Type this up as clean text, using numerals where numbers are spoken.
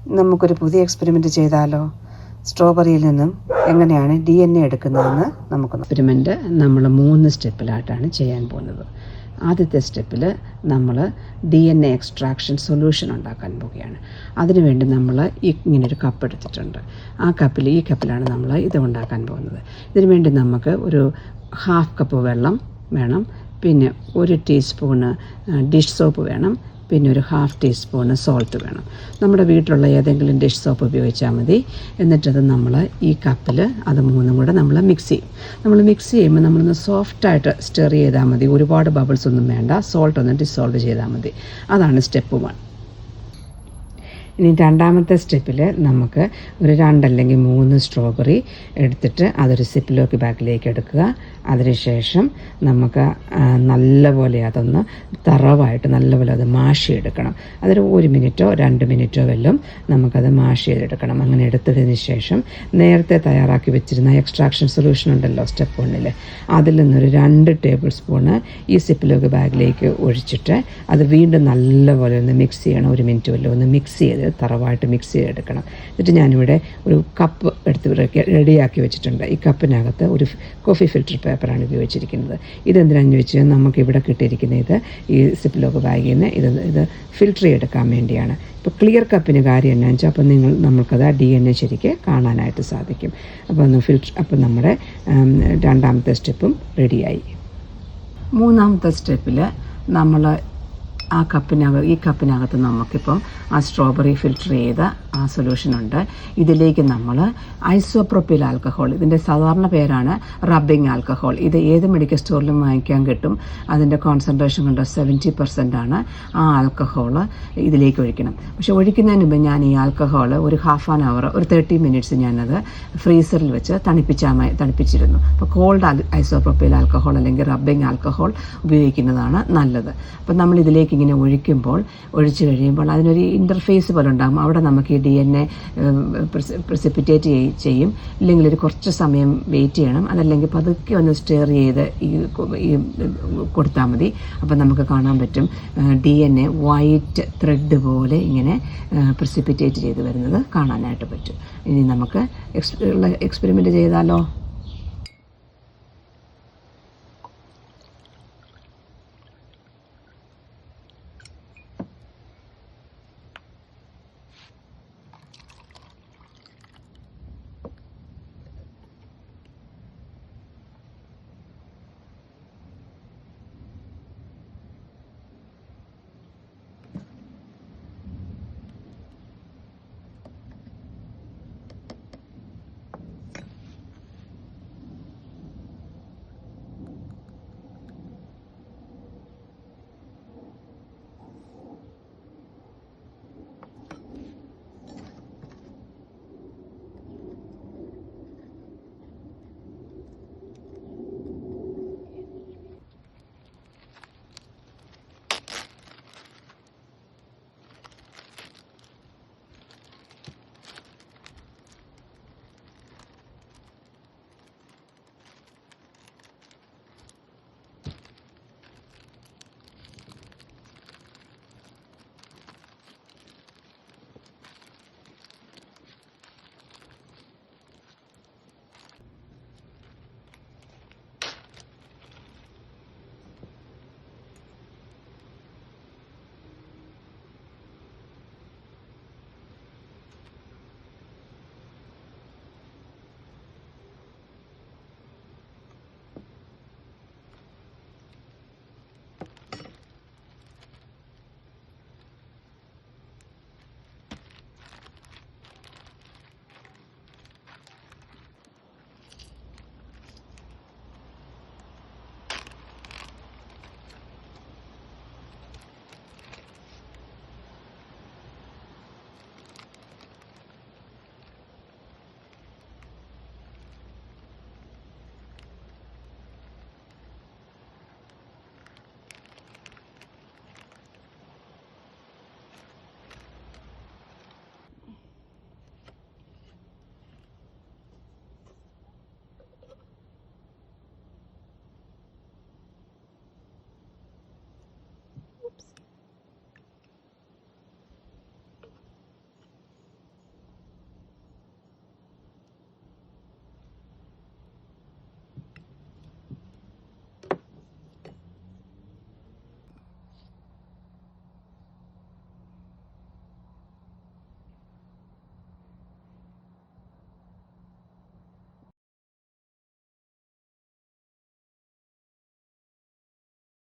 നമുക്കൊരു പുതിയ എക്സ്പെരിമെൻറ്റ് ചെയ്താലോ? സ്ട്രോബെറിയിൽ നിന്നും എങ്ങനെയാണ് DNA എടുക്കുന്നതെന്ന് നമുക്ക് എക്സ്പെരിമെൻറ്റ് നമ്മൾ 3 സ്റ്റെപ്പിലായിട്ടാണ് ചെയ്യാൻ പോകുന്നത്. ആദ്യത്തെ സ്റ്റെപ്പിൽ നമ്മൾ DNA എക്സ്ട്രാക്ഷൻ സൊല്യൂഷൻ ഉണ്ടാക്കാൻ പോവുകയാണ്. അതിനുവേണ്ടി നമ്മൾ ഇങ്ങനൊരു കപ്പ് എടുത്തിട്ടുണ്ട്. ഈ കപ്പിലാണ് നമ്മൾ ഇത് ഉണ്ടാക്കാൻ പോകുന്നത്. ഇതിനു വേണ്ടി നമുക്ക് ഒരു 1/2 കപ്പ് വെള്ളം വേണം, പിന്നെ 1 ടീസ്പൂണ് ഡിഷ് സോപ്പ് വേണം, പിന്നെ ഒരു 1/2 ടീസ്പൂണ് സോൾട്ട് വേണം. നമ്മുടെ വീട്ടിലുള്ള ഏതെങ്കിലും ഡിഷ് സോപ്പ് ഉപയോഗിച്ചാൽ മതി. എന്നിട്ടത് നമ്മൾ ഈ കപ്പിൽ അത് 3 കൂടെ നമ്മൾ മിക്സ് ചെയ്യും. നമ്മൾ മിക്സ് ചെയ്യുമ്പോൾ നമ്മളൊന്ന് സോഫ്റ്റായിട്ട് സ്റ്റെർ ചെയ്താൽ മതി. ഒരുപാട് ബബിൾസ് ഒന്നും വേണ്ട. സോൾട്ട് ഒന്ന് ഡിസോൾവ് ചെയ്താൽ മതി. അതാണ് സ്റ്റെപ്പ് 1. ഇനി രണ്ടാമത്തെ സ്റ്റെപ്പിൽ നമുക്ക് ഒരു 2 അല്ലെങ്കിൽ 3 സ്ട്രോബെറി എടുത്തിട്ട് അതൊരു സിപ്ലോക്ക് ബാഗിലേക്ക് എടുക്കുക. അതിനുശേഷം നമുക്ക് നല്ലപോലെ അതൊന്ന് തറവായിട്ട് നല്ലപോലെ അത് മാഷ് ചെയ്തെടുക്കണം. അതൊരു 1 മിനിറ്റോ 2 മിനിറ്റോ വല്ലതും നമുക്കത് മാഷ് ചെയ്തെടുക്കണം. അങ്ങനെ എടുത്തതിന് ശേഷം നേരത്തെ തയ്യാറാക്കി വെച്ചിരുന്ന എക്സ്ട്രാക്ഷൻ സൊല്യൂഷൻ ഉണ്ടല്ലോ സ്റ്റെപ്പ് 1, അതിൽ നിന്നൊരു 2 ടേബിൾ സ്പൂണ് ഈ സിപ്ലോക്ക് ബാഗിലേക്ക് ഒഴിച്ചിട്ട് അത് വീണ്ടും നല്ലപോലെ ഒന്ന് മിക്സ് ചെയ്യണം. 1 മിനിറ്റ് വല്ലതും ഒന്ന് മിക്സ് ചെയ്ത് തറവായിട്ട് മിക്സ് ചെയ്തെടുക്കണം. എന്നിട്ട് ഞാനിവിടെ ഒരു കപ്പ് എടുത്ത് റെഡിയാക്കി വെച്ചിട്ടുണ്ട്. ഈ കപ്പിനകത്ത് ഒരു കോഫി ഫിൽറ്റർ പേപ്പറാണ് ഉപയോഗിച്ചിരിക്കുന്നത്. ഇതെന്തിനാണെന്ന് വെച്ചാൽ നമുക്കിവിടെ കിട്ടിയിരിക്കുന്ന ഈ സിപ്ലോക്ക് ബാഗിൽ നിന്ന് ഇത് ഫിൽറ്റർ ചെയ്തെടുക്കാൻ വേണ്ടിയാണ്. ഇപ്പോൾ ക്ലിയർ കപ്പിന് കാര്യം എന്നാന്ന് വെച്ചാൽ അപ്പോൾ നമുക്കത് DNA ശരിക്ക് കാണാനായിട്ട് സാധിക്കും. അപ്പോൾ നമ്മുടെ രണ്ടാമത്തെ സ്റ്റെപ്പും റെഡിയായി. മൂന്നാമത്തെ സ്റ്റെപ്പിൽ നമ്മൾ ഈ കപ്പിനകത്ത് നമുക്കിപ്പം ആ സ്ട്രോബെറി ഫിൽറ്റർ ചെയ്ത ആ സൊല്യൂഷനുണ്ട്. ഇതിലേക്ക് നമ്മൾ ഐസോപ്രോപ്പിൽ ആൽക്കഹോൾ, ഇതിൻ്റെ സാധാരണ പേരാണ് റബ്ബിംഗ് ആൽക്കഹോൾ. ഇത് ഏത് മെഡിക്കൽ സ്റ്റോറിലും വാങ്ങിക്കാൻ കിട്ടും. അതിൻ്റെ കോൺസെൻട്രേഷൻ കൊണ്ട് 70% ആണ്. ആ ആൽക്കഹോൾ ഇതിലേക്ക് ഒഴിക്കണം. പക്ഷെ ഒഴിക്കുന്നതിന് മുമ്പ് ഞാൻ ഈ ആൽക്കഹോൾ ഒരു 1/2 hour, ഒരു 30 minutes ഞാനത് ഫ്രീസറിൽ വെച്ച് തണുപ്പിച്ചിരുന്നു. അപ്പോൾ കോൾഡ് ഐസോപ്രോപ്പിൽ ആൽക്കഹോൾ അല്ലെങ്കിൽ റബ്ബിംഗ് ആൽക്കഹോൾ ഉപയോഗിക്കുന്നതാണ് നല്ലത്. അപ്പോൾ നമ്മൾ ഇതിലേക്ക് ഇങ്ങനെ ഒഴിച്ചു കഴിയുമ്പോൾ അതിനൊരു ഇൻ്റർഫേസ് പോലെ ഉണ്ടാകും. അവിടെ നമുക്ക് ഈ DNA പ്രിസിപ്പിറ്റേറ്റ് ചെയ്യും. ഇല്ലെങ്കിൽ ഒരു കുറച്ച് സമയം വെയിറ്റ് ചെയ്യണം. അതല്ലെങ്കിൽ പതുക്കെ ഒന്ന് സ്റ്റെയർ ചെയ്ത് ഈ കൊടുത്താൽ മതി. അപ്പോൾ നമുക്ക് കാണാൻ പറ്റും DNA വൈറ്റ് ത്രെഡ് പോലെ ഇങ്ങനെ പ്രിസിപ്പിറ്റേറ്റ് ചെയ്ത് വരുന്നത് കാണാനായിട്ട് പറ്റും. ഇനി നമുക്ക് എക്സ്പെരിമെൻറ്റ് ചെയ്താലോ?